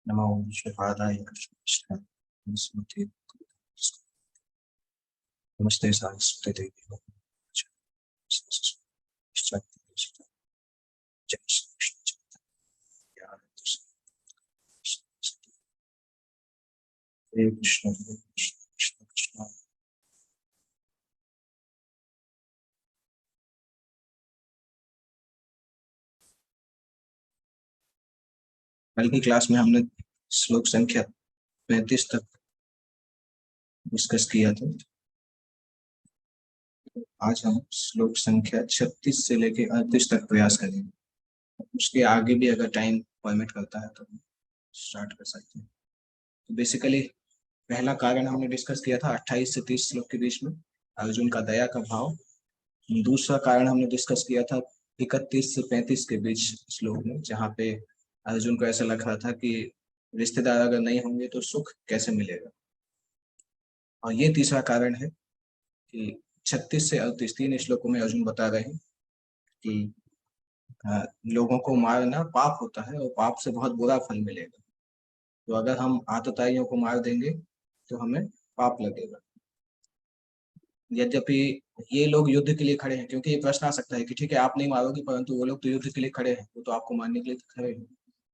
नमो विष्णुपादाय कृष्णाय नमस्ते नमस्ते सारस्वती देवी जय श्री कृष्ण चैतन्य हरे कृष्ण कृष्ण कृष्ण। कल की क्लास में हमने श्लोक संख्या 35 तक डिस्कस किया था। आज हम श्लोक संख्या 36 से लेकर 38 तक प्रयास करेंगे। उसके आगे भी अगर टाइम परमिट करता है तो स्टार्ट कर सकते हैं। तो बेसिकली पहला कारण हमने डिस्कस किया था 28 से 30 श्लोक के बीच में अर्जुन का दया का भाव। दूसरा कारण हमने डिस्कस किया था 31 से 35 के बीच श्लोक में, जहाँ पे अर्जुन को ऐसा लग रहा था कि रिश्तेदार अगर नहीं होंगे तो सुख कैसे मिलेगा। और ये तीसरा कारण है कि 36 से 38 तीन श्लोकों में अर्जुन बता रहे हैं कि लोगों को मारना पाप होता है और पाप से बहुत बुरा फल मिलेगा। तो अगर हम आतताइयों को मार देंगे तो हमें पाप लगेगा। यद्यपि ये लोग युद्ध के लिए खड़े हैं, क्योंकि ये प्रश्न आ सकता है कि ठीक है आप नहीं मारोगे, परंतु वो लोग तो युद्ध के लिए खड़े हैं, वो तो आपको मारने के लिए खड़े हैं।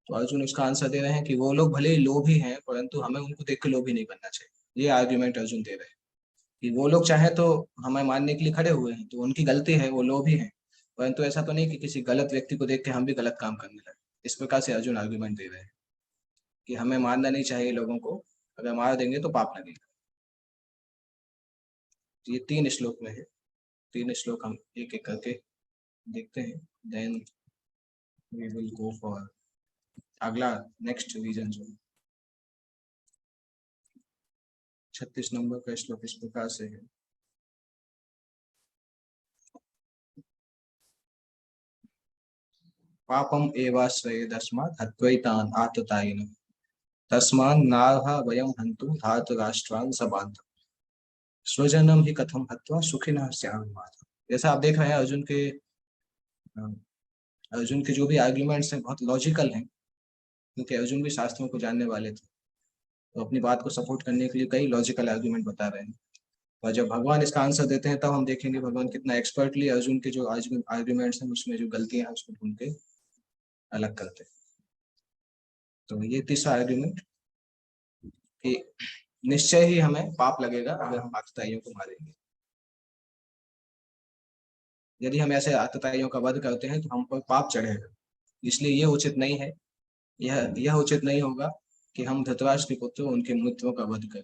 तो अर्जुन उसका आंसर दे रहे हैं कि वो लोग भले ही लोभी हैं, परंतु हमें उनको देख के लोभी नहीं बनना चाहिए। ये आर्ग्यूमेंट अर्जुन दे रहे हैं कि वो लोग चाहे तो हमें मारने के लिए खड़े हुए हैं, तो उनकी गलती है, वो लोभी हैं, परंतु ऐसा तो नहीं कि किसी गलत व्यक्ति को देख के हम भी गलत काम करने लगे। इस प्रकार से अर्जुन आर्ग्यूमेंट दे रहे हैं कि हमें मारना नहीं चाहिए लोगों को, अगर मार देंगे तो पाप लगेगा। ये तीन श्लोक में है। तीन श्लोक हम एक एक करके देखते हैं, then we will go for अगला नेक्स्ट रीजन। जो 36 नंबर का श्लोक इस प्रकार से है। पापम एवाश्रये तस्मात् हत्वैतान् आततायिनः तस्मान् नार्हा वयं हन्तु धार्तराष्ट्रान् सबान्धवम् स्वजनम ही कथम हत्वा सुखिनः स्याम माधव। जैसा आप देख रहे हैं अर्जुन के जो भी आर्ग्यूमेंट्स हैं बहुत लॉजिकल हैं, क्योंकि अर्जुन भी शास्त्रों को जानने वाले थे, तो अपनी बात को सपोर्ट करने के लिए कई लॉजिकल आर्ग्यूमेंट बता रहे हैं। और जब भगवान इसका आंसर देते हैं तब हम देखेंगे भगवान कितना एक्सपर्टली अर्जुन के जो आर्ग्यूमेंट्स हैं उसमें जो गलतियां हैं उसको ढूंढ के अलग करते हैं। तो ये तीसरा आर्ग्यूमेंट कि निश्चय ही हमें पाप लगेगा अगर हम आतताइयों को मारेंगे। यदि हम ऐसे आतताइयों का वध करते हैं तो हम पर पाप चढ़ेगा, इसलिए ये उचित नहीं है। यह उचित नहीं होगा कि हम धृतराष्ट्र के पुत्र उनके मित्रों का वध करें।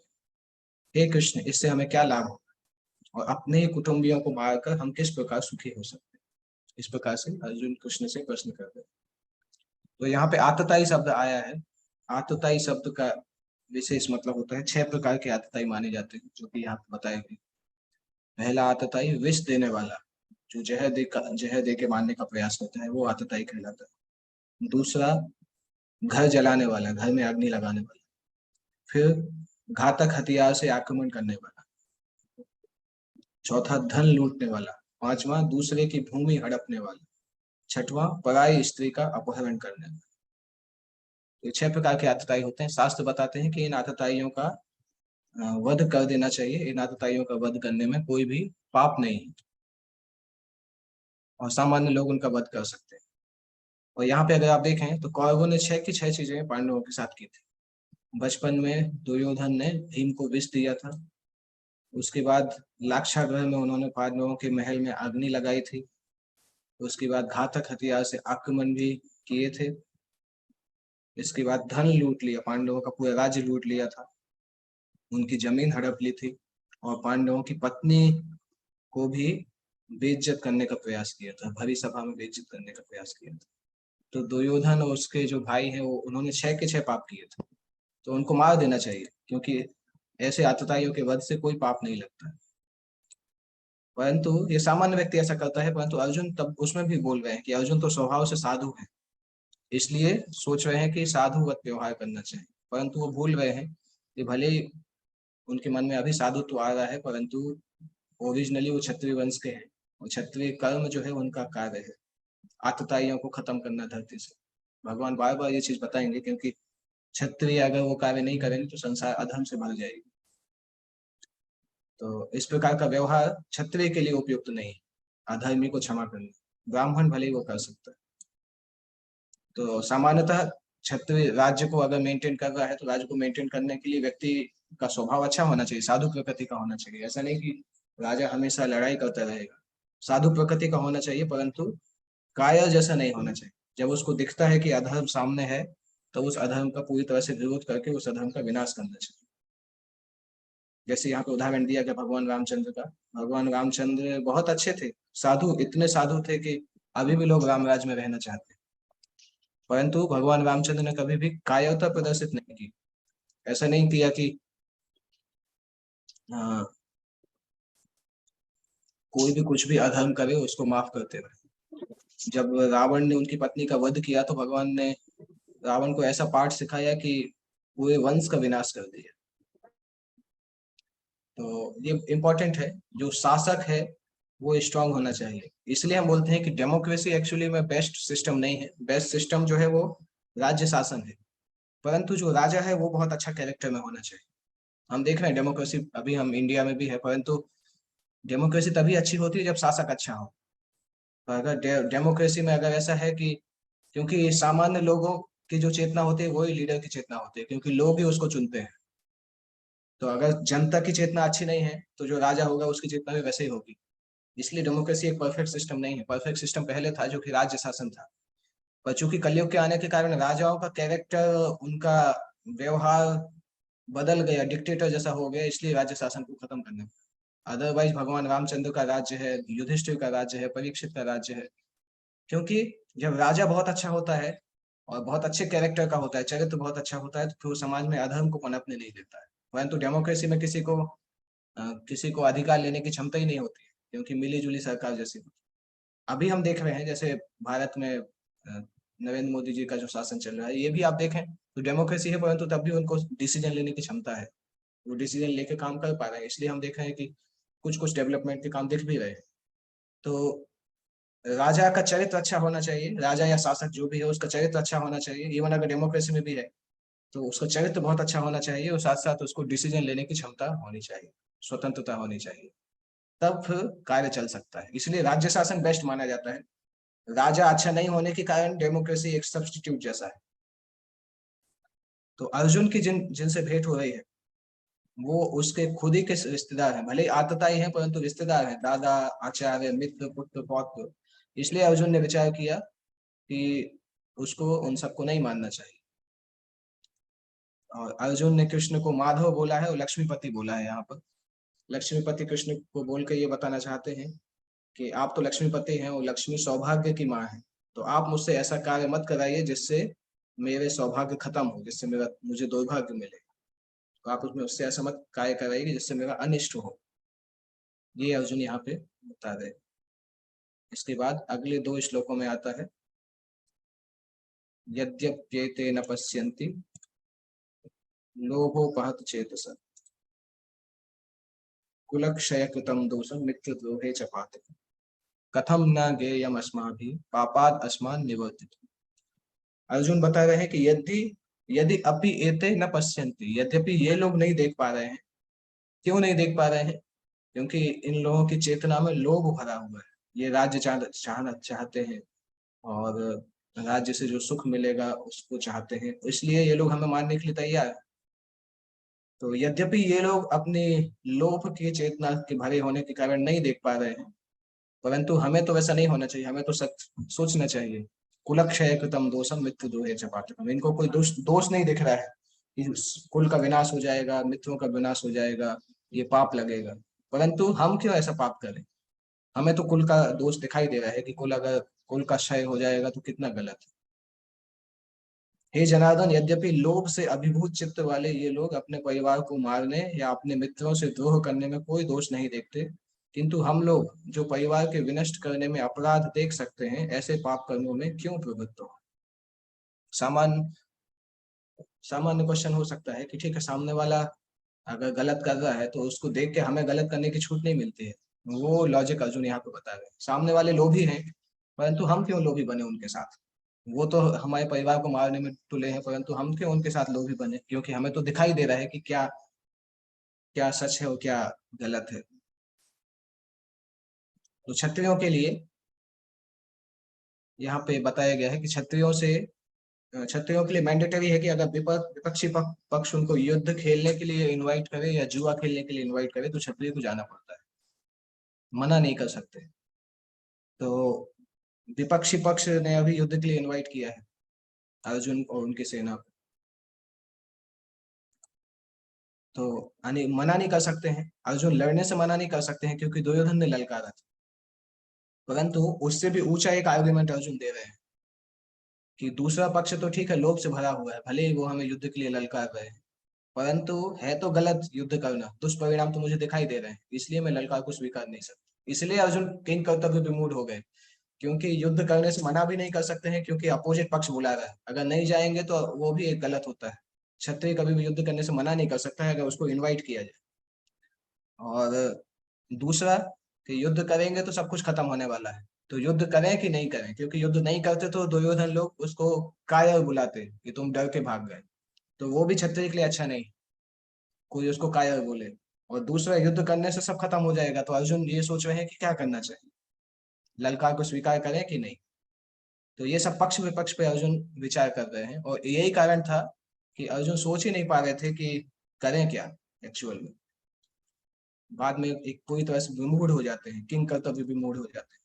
हे कृष्ण, इससे हमें क्या लाभ होगा और अपने ही कुटुंबियों को मारकर हम किस प्रकार सुखी हो सकते हैं। इस प्रकार से अर्जुन कृष्ण से प्रश्न करते हैं। तो यहाँ पे आतताई शब्द आया है। आतताई शब्द का विशेष मतलब होता है 6 प्रकार के आतताई माने जाते हैं, जो कि यहाँ पे बताए गए। पहला आतताई विष देने वाला, जो जहर दे के मारने का प्रयास करता है, वो आतताई कहलाता है। दूसरा घर जलाने वाला, घर में अग्नि लगाने वाला। फिर घातक हथियार से आक्रमण करने वाला। चौथा धन लूटने वाला। पांचवा दूसरे की भूमि हड़पने वाला। छठवां पराई स्त्री का अपहरण करने वाला। ये 6 प्रकार के आतताई होते हैं। शास्त्र बताते हैं कि इन आतताइयों का वध कर देना चाहिए। इन आतताइयों का वध करने में कोई भी पाप नहीं है और सामान्य लोग उनका वध कर सकते हैं। और यहाँ पे अगर आप देखें तो कौरवों ने 6 की 6 चीजें पांडवों के साथ की थी। बचपन में दुर्योधन ने भीम को विष दिया था। उसके बाद लाक्षागृह में उन्होंने पांडवों के महल में अग्नि लगाई थी। उसके बाद घातक हथियार से आक्रमण भी किए थे। इसके बाद धन लूट लिया, पांडवों का पूरा राज्य लूट लिया था, उनकी जमीन हड़प ली थी और पांडवों की पत्नी को भी बेइज्जत करने का प्रयास किया था, भरी सभा में बेइज्जत करने का प्रयास किया था। तो दुर्योधन और उसके जो भाई हैं वो उन्होंने 6 के 6 पाप किए थे, तो उनको मार देना चाहिए, क्योंकि ऐसे आतताइयों के वध से कोई पाप नहीं लगता है। परंतु ये सामान्य व्यक्ति ऐसा करता है, परंतु अर्जुन तब उसमें भी बोल रहे हैं कि अर्जुन तो स्वभाव से साधु है, इसलिए सोच रहे हैं कि साधुवत व्यवहार करना चाहिए। परंतु वो भूल रहे हैं कि भले ही उनके मन में अभी साधुत्व आ रहा है, परंतु ओरिजिनली वो क्षत्रिय वंश के हैं और क्षत्रिय कर्म जो है उनका कार्य है आतताइयों को खत्म करना धरती से। भगवान बार बार ये चीज बताएंगे, क्योंकि क्षत्रिय अगर वो कार्य नहीं करेंगे तो संसार अधर्म से भर जाएगी। तो इस प्रकार का व्यवहार क्षत्रिय के लिए उपयुक्त नहीं है, अधर्मी को क्षमा करना। ब्राह्मण भले ही वो कर सकता है। तो सामान्यतः क्षत्रिय राज्य को अगर मेंटेन कर रहा है तो राज्य को मेंटेन करने के लिए व्यक्ति का स्वभाव अच्छा होना चाहिए, साधु प्रकृति का होना चाहिए। ऐसा नहीं कि राजा हमेशा लड़ाई करता रहेगा, साधु प्रकृति का होना चाहिए, परंतु कायर जैसा नहीं होना चाहिए। जब उसको दिखता है कि अधर्म सामने है तो उस अधर्म का पूरी तरह से विरोध करके उस अधर्म का विनाश करना चाहिए। जैसे यहाँ पे उदाहरण दिया गया भगवान रामचंद्र का। भगवान रामचंद्र बहुत अच्छे थे, साधु, इतने साधु थे कि अभी भी लोग रामराज में रहना चाहते हैं, परंतु भगवान रामचंद्र ने कभी भी कायरता प्रदर्शित नहीं की। ऐसा नहीं किया कि कोई भी कुछ भी अधर्म करे उसको माफ करते रहे। जब रावण ने उनकी पत्नी का वध किया तो भगवान ने रावण को ऐसा पाठ सिखाया कि पूरे वंश का विनाश कर दिया। तो ये इम्पोर्टेंट है, जो शासक है वो स्ट्रांग होना चाहिए। इसलिए हम बोलते हैं कि डेमोक्रेसी एक्चुअली में बेस्ट सिस्टम नहीं है। बेस्ट सिस्टम जो है वो राज्य शासन है, परंतु जो राजा है वो बहुत अच्छा कैरेक्टर में होना चाहिए। हम देख रहे हैं डेमोक्रेसी अभी हम इंडिया में भी है, परंतु डेमोक्रेसी तभी अच्छी होती है जब शासक अच्छा हो। तो अगर डेमोक्रेसी में अगर ऐसा है कि, क्योंकि सामान्य लोगों की जो चेतना होती है वही लीडर की चेतना होती है, क्योंकि लोग ही उसको चुनते हैं। तो अगर जनता की चेतना अच्छी नहीं है तो जो राजा होगा उसकी चेतना भी वैसे ही होगी। इसलिए डेमोक्रेसी एक परफेक्ट सिस्टम नहीं है। परफेक्ट सिस्टम पहले था जो कि राज्य शासन था, पर चूंकि कलयुग के आने के कारण राजाओं का कैरेक्टर, उनका व्यवहार बदल गया, डिक्टेटर जैसा हो गया, इसलिए राज्य शासन को खत्म करना पड़ा। अदरवाइज भगवान रामचंद्र का राज्य है, युधिष्ठिर का राज्य है, परीक्षित का राज्य है। क्योंकि जब राजा बहुत अच्छा होता है और बहुत अच्छे कैरेक्टर का होता है, चरित्र बहुत अच्छा होता है, तो फिर समाज में अधर्म को पनपने नहीं देता है। परंतु डेमोक्रेसी में किसी को अधिकार लेने की क्षमता ही नहीं होती है, क्योंकि मिली जुली सरकार जैसी होती है। अभी हम देख रहे हैं जैसे भारत में नरेंद्र मोदी जी का जो शासन चल रहा है, ये भी आप देखें तो डेमोक्रेसी है, परंतु तब भी उनको डिसीजन लेने की क्षमता है, वो डिसीजन लेके काम कर पा रहे हैं। इसलिए हम देख रहे हैं कि कुछ कुछ डेवलपमेंट के काम दिख भी रहे हैं। तो राजा का चरित्र अच्छा होना चाहिए, राजा या शासक जो भी है उसका चरित्र अच्छा होना चाहिए। इवन अगर डेमोक्रेसी में भी है तो उसका चरित्र बहुत अच्छा होना चाहिए, और साथ साथ उसको डिसीजन लेने की क्षमता होनी चाहिए, स्वतंत्रता होनी चाहिए, तब फिर कार्य चल सकता है। इसलिए राज्य शासन बेस्ट माना जाता है। राजा अच्छा नहीं होने के कारण डेमोक्रेसी एक सब्स्टिट्यूट जैसा है। तो अर्जुन की जिनसे भेंट हो रही है वो उसके खुद ही के रिश्तेदार हैं, भले ही आतताई हैं परंतु रिश्तेदार हैं, दादा, आचार्य, मित्र, पुत्र, पौत्र। इसलिए अर्जुन ने विचार किया कि उसको उन सबको नहीं मानना चाहिए। और अर्जुन ने कृष्ण को माधव बोला है और लक्ष्मीपति बोला है। यहाँ पर लक्ष्मीपति कृष्ण को बोल के ये बताना चाहते हैं कि आप तो लक्ष्मीपति हैं और लक्ष्मी सौभाग्य की माँ है, तो आप मुझसे ऐसा कार्य मत कराइए जिससे मेरे सौभाग्य खत्म हो, जिससे मुझे दुर्भाग्य मिले। तो आप उसमें उससे ऐसा मत कार्य कराइए जिससे मेरा अनिष्ट हो। ये अर्जुन यहाँ पे बता रहे। इसके बाद अगले 2 श्लोकों में आता है, यद्यप्येते न पश्यन्ति लोभोपहत चेतस कुलक्षय कृतं दोषं मित्रद्रोहे च पातकम् कथम न ज्ञेयम् अस्माभिः पापात् अस्मान् निवर्तितुम्। अर्जुन बता रहे हैं कि यदि अपि एते न पश्यन्ति, यद्यपि ये लोग नहीं देख पा रहे हैं। क्यों नहीं देख पा रहे हैं? क्योंकि इन लोगों की चेतना में लोभ भरा हुआ है। ये राज्य चाहना चाहते हैं और राज्य से जो सुख मिलेगा उसको चाहते हैं, इसलिए ये लोग हमें मानने के लिए तैयार है। तो यद्यपि ये लोग अपनी लोभ की चेतना के भरे होने के कारण नहीं देख पा रहे हैं, परंतु हमें तो वैसा नहीं होना चाहिए। हमें तो सच सोचना चाहिए, कुलक्षय कृतम दोषम मित्र दोहे च पातकम्। इनको कोई दोष नहीं दिख रहा है कि कुल का विनाश हो जाएगा, मित्रों का विनाश हो जाएगा, ये पाप लगेगा। परंतु हम क्यों ऐसा पाप करें? हमें तो कुल का दोष दिखाई दे रहा है कि कुल का क्षय हो जाएगा तो कितना गलत है। हे जनार्दन, यद्यपि लोभ से अभिभूत चित्त वाले ये लोग अपने परिवार को मारने या अपने मित्रों से द्रोह करने में कोई दोष नहीं देखते, किंतु हम लोग जो परिवार के विनष्ट करने में अपराध देख सकते हैं, ऐसे पाप कर्मों में क्यों प्रवृत्त हो? सामान्य सामान्य क्वेश्चन हो सकता है कि ठीक है, सामने वाला अगर गलत कर रहा है तो उसको देख के हमें गलत करने की छूट नहीं मिलती है। वो लॉजिक अर्जुन यहाँ पे बता रहे हैं। सामने वाले लोभी हैं, परंतु हम क्यों लोभी बने उनके साथ? वो तो हमारे परिवार को मारने में तुले हैं, परंतु हम क्यों उनके साथ लोभी बने, क्योंकि हमें तो दिखाई दे रहा है कि क्या क्या सच है और क्या गलत है। तो क्षत्रियों के लिए यहाँ पे बताया गया है कि क्षत्रियों के लिए मैंडेटरी है कि अगर विपक्षी पक्ष उनको युद्ध खेलने के लिए इनवाइट करे या जुआ खेलने के लिए इनवाइट करे तो क्षत्रिय को जाना पड़ता है, मना नहीं कर सकते। तो विपक्षी पक्ष ने अभी युद्ध के लिए इनवाइट किया है अर्जुन और उनकी सेना को, तो मना नहीं कर सकते हैं, अर्जुन लड़ने से मना नहीं कर सकते हैं क्योंकि दुर्योधन ने ललकारा था। परंतु उससे भी ऊंचा एक आर्गुमेंट अर्जुन दे रहे हैं कि दूसरा पक्ष तो ठीक है, लोभ से भरा हुआ है, भले ही वो हमें युद्ध के लिए ललकार रहे हैं, परंतु है तो गलत युद्ध करना, दुष्परिणाम तो मुझे दिखाई दे रहे हैं, इसलिए मैं ललकार को स्वीकार नहीं सकता। इसलिए अर्जुन किंग कर्तव्य विमूढ़ हो गए, क्योंकि युद्ध करने से मना भी नहीं कर सकते हैं क्योंकि अपोजिट पक्ष बुला रहा है, अगर नहीं जाएंगे तो वो भी एक गलत होता है। क्षत्रिय कभी भी युद्ध करने से मना नहीं कर सकता है अगर उसको इन्वाइट किया जाए। और दूसरा कि युद्ध करेंगे तो सब कुछ खत्म होने वाला है, तो युद्ध करें कि नहीं करें, क्योंकि युद्ध नहीं करते तो दुर्योधन लोग उसको कायर बुलाते कि तुम डर के भाग गए, तो वो भी क्षत्रिय के लिए अच्छा नहीं, कोई उसको कायर बोले। और दूसरा युद्ध करने से सब खत्म हो जाएगा, तो अर्जुन ये सोच रहे हैं कि क्या करना चाहिए, ललकार को स्वीकार करें कि नहीं। तो ये सब पक्ष विपक्ष पे अर्जुन विचार कर रहे हैं, और यही कारण था कि अर्जुन सोच ही नहीं पा रहे थे कि करें क्या एक्चुअल में। बाद में एक पूरी तरह से विमूढ़ हो जाते हैं, किंग कर्तव्य विमूढ़ हो जाते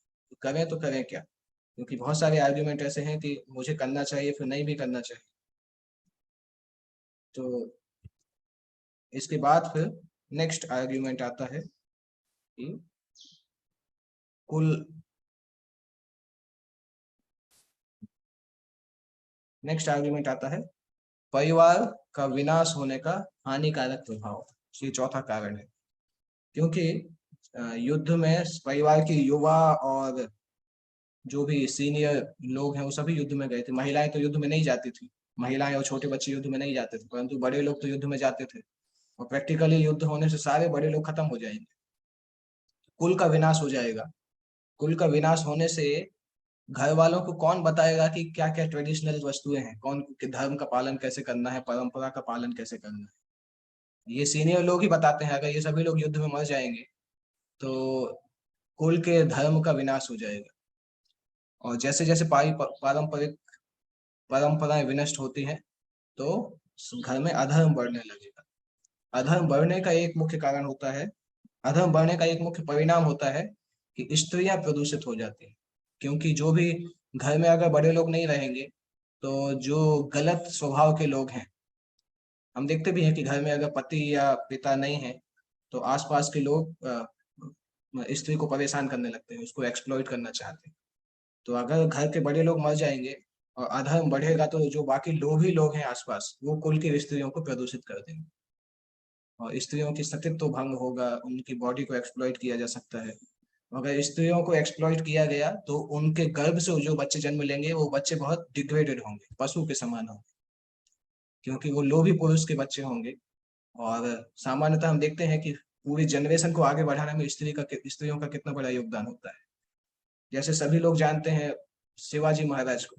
हैं, तो करें क्या, क्योंकि बहुत सारे आर्ग्यूमेंट ऐसे हैं कि मुझे करना चाहिए फिर नहीं भी करना चाहिए। तो इसके बाद फिर नेक्स्ट आर्ग्यूमेंट आता है कि कुल नेक्स्ट आर्ग्यूमेंट आता है परिवार का विनाश होने का हानिकारक प्रभाव, ये चौथा कारण है। क्योंकि युद्ध में परिवार की युवा और जो भी सीनियर लोग हैं वो सभी युद्ध में गए थे, महिलाएं तो युद्ध में नहीं जाती थी, महिलाएं और छोटे बच्चे युद्ध में नहीं जाते थे, परंतु बड़े लोग तो युद्ध में जाते थे, और प्रैक्टिकली युद्ध होने से सारे बड़े लोग खत्म हो जाएंगे, कुल का विनाश हो जाएगा। कुल का विनाश होने से घर वालों को कौन बताएगा कि क्या क्या ट्रेडिशनल वस्तुएं हैं, कौन के धर्म का पालन कैसे करना है, परंपरा का पालन कैसे करना है, ये सीनियर लोग ही बताते हैं। अगर ये सभी लोग युद्ध में मर जाएंगे तो कुल के धर्म का विनाश हो जाएगा, और जैसे जैसे पारंपरिक परंपराएं विनष्ट होती हैं तो घर में अधर्म बढ़ने लगेगा। अधर्म बढ़ने का एक मुख्य कारण होता है, अधर्म बढ़ने का एक मुख्य परिणाम होता है कि स्त्रियां प्रदूषित हो जाती हैं, क्योंकि जो भी घर में अगर बड़े लोग नहीं रहेंगे तो जो गलत स्वभाव के लोग हैं, हम देखते भी हैं कि घर में अगर पति या पिता नहीं है तो आसपास के लोग स्त्री को परेशान करने लगते हैं, उसको एक्सप्लॉइट करना चाहते हैं। तो अगर घर के बड़े लोग मर जाएंगे और अधर्म बढ़ेगा तो जो बाकी लोग ही लोग हैं आसपास वो कुल की स्त्रियों को प्रदूषित कर देंगे, और स्त्रियों की सतीत्व भंग होगा, उनकी बॉडी को एक्सप्लॉइट किया जा सकता है। अगर स्त्रियों को एक्सप्लॉइट किया गया तो उनके गर्भ से जो बच्चे जन्म लेंगे वो बच्चे बहुत डिग्रेडेड होंगे, पशु के समान होंगे, क्योंकि वो लोभी पुरुष के बच्चे होंगे। और सामान्यतः हम देखते हैं कि पूरी जनरेशन को आगे बढ़ाने में स्त्रियों का कितना बड़ा योगदान होता है। जैसे सभी लोग जानते हैं शिवाजी महाराज को,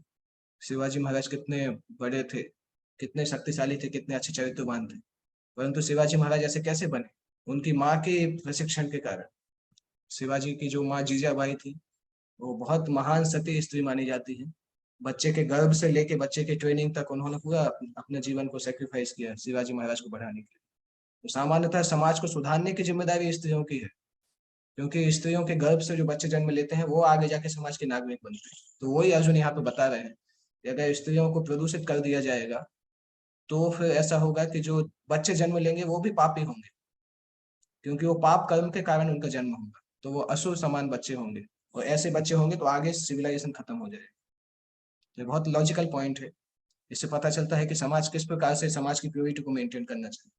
शिवाजी महाराज कितने बड़े थे, कितने शक्तिशाली थे, कितने अच्छे चरित्रवान थे, परंतु शिवाजी महाराज ऐसे कैसे बने, उनकी माँ के प्रशिक्षण के कारण। शिवाजी की जो माँ जीजाबाई थी वो बहुत महान सती स्त्री मानी जाती है, बच्चे के गर्भ से लेके बच्चे के ट्रेनिंग तक उन्होंने पूरा अपने जीवन को सेक्रीफाइस किया शिवाजी महाराज को बढ़ाने के लिए। तो सामान्यतः समाज को सुधारने की जिम्मेदारी स्त्रियों की है, क्योंकि स्त्रियों के गर्भ से जो बच्चे जन्म लेते हैं वो आगे जाके समाज के नागरिक बनते हैं। तो वही अर्जुन यहाँ पे बता रहे हैं कि अगर स्त्रियों को प्रदूषित कर दिया जाएगा तो फिर ऐसा होगा कि जो बच्चे जन्म लेंगे वो भी पापी होंगे, क्योंकि वो पाप कर्म के कारण उनका जन्म होगा, तो वो असुर समान बच्चे होंगे, और ऐसे बच्चे होंगे तो आगे सिविलाइजेशन खत्म हो जाएगा। ये बहुत लॉजिकल पॉइंट है, इससे पता चलता है कि समाज किस प्रकार से समाज की प्योरिटी को मेंटेन करना चाहिए।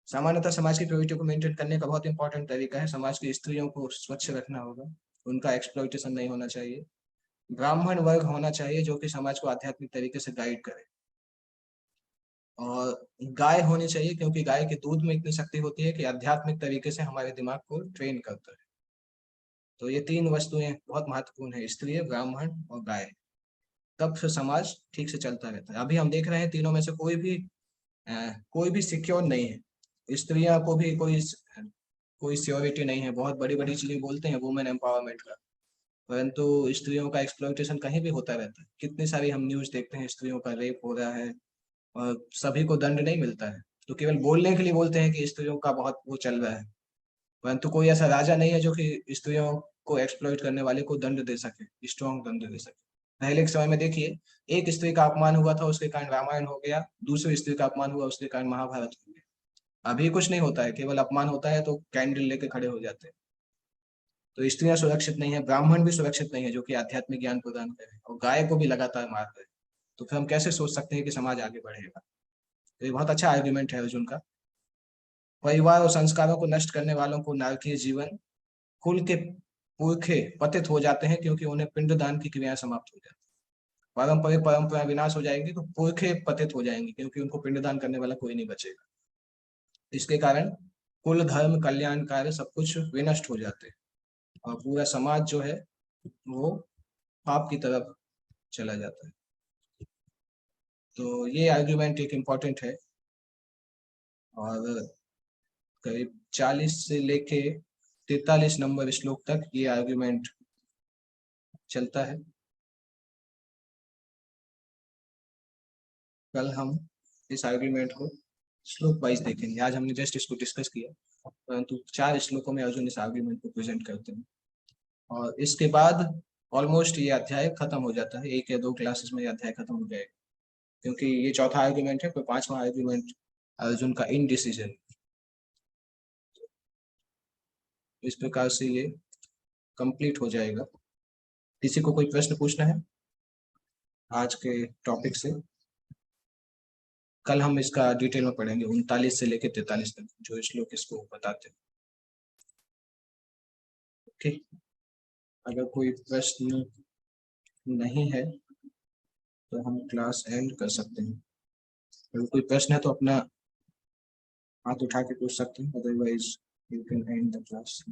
सामान्यतः समाज की प्योरिटी को मेंटेन करने का बहुत इंपॉर्टेंट तरीका है, समाज की स्त्रियों को स्वच्छ रखना होगा, उनका एक्सप्लॉइटेशन नहीं होना चाहिए, ब्राह्मण वर्ग होना चाहिए जो कि समाज को आध्यात्मिक तरीके से गाइड करे, और गाय होनी चाहिए क्योंकि गाय के दूध में इतनी शक्ति होती है कि आध्यात्मिक तरीके से हमारे दिमाग को ट्रेन करता है। तो ये तीन वस्तुएं बहुत महत्वपूर्ण है, स्त्री, ब्राह्मण और गाय। तब फिर समाज ठीक से चलता रहता है। अभी हम देख रहे हैं तीनों में से कोई भी सिक्योर नहीं है। स्त्रियां को भी कोई सिक्योरिटी नहीं है। बहुत बड़ी बड़ी चीजें बोलते हैं वुमेन एम्पावरमेंट का, परंतु स्त्रियों का एक्सप्लॉइटेशन कहीं भी होता रहता है। कितनी सारी हम न्यूज देखते हैं, स्त्रियों का रेप हो रहा है और सभी को दंड नहीं मिलता है। तो केवल बोलने के लिए बोलते हैं कि स्त्रियों का बहुत वो चल रहा है, परंतु कोई ऐसा राजा नहीं है जो कि स्त्रियों को एक्सप्लॉइट करने वाले को दंड दे सके, स्ट्रॉन्ग दंड दे सके। पहले के समय में देखिए, एक स्त्री का अपमान हुआ था उसके कारण रामायण हो गया, दूसरी स्त्री का अपमान हुआ उसके कारण महाभारत हो गया। अभी कुछ नहीं होता है, केवल अपमान होता है तो कैंडल लेके खड़े हो जाते हैं। तो स्त्रियां सुरक्षित नहीं है, ब्राह्मण भी सुरक्षित नहीं है जो कि आध्यात्मिक ज्ञान प्रदान करे, और गाय को भी लगातार मार रहे हैं। तो फिर हम कैसे सोच सकते हैं कि समाज आगे बढ़ेगा? तो ये बहुत अच्छा आर्ग्यूमेंट है अर्जुन का। परिवार और संस्कारों को नष्ट करने वालों को नारकीय जीवन, कुल के पुरखे पतित हो जाते हैं क्योंकि उन्हें पिंडदान की क्रियाएं समाप्त हो जाती है। पारंपरिक परंपरा विनाश हो जाएंगी तो पुरखे पतित हो जाएंगे क्योंकि उनको पिंडदान करने वाला कोई नहीं बचेगा। इसके कारण कुल, धर्म, कल्याण, कार्य सब कुछ विनष्ट हो जाते हैं और पूरा समाज जो है वो पाप की तरफ चला जाता है। तो ये आर्ग्यूमेंट एक इम्पॉर्टेंट है और करीब 40 से लेके 43 नंबर श्लोक तक ये आर्ग्यूमेंट चलता है। कल हम इस आर्ग्यूमेंट को श्लोक वाइज देखेंगे। आज हमने जस्ट इसको डिस्कस किया, परंतु 4 श्लोकों में अर्जुन इस आर्ग्यूमेंट को प्रेजेंट करते हैं और इसके बाद ऑलमोस्ट ये अध्याय खत्म हो जाता है। 1 या 2 क्लासेस में ये अध्याय खत्म हो जाएगा, क्योंकि ये चौथा आर्ग्यूमेंट है। फिर 5वां आर्ग्यूमेंट अर्जुन का इनडिसीजन। इस प्रकार से ये कंप्लीट हो जाएगा। किसी को कोई प्रश्न पूछना है आज के टॉपिक से? कल हम इसका डिटेल में पढ़ेंगे 39 से लेकर 43 तक जो श्लोक इसको बताते हैं। ओके, अगर कोई प्रश्न नहीं है तो हम क्लास एंड कर सकते हैं। अगर कोई प्रश्न है तो अपना हाथ उठा के पूछ सकते हैं, otherwise you can and the class.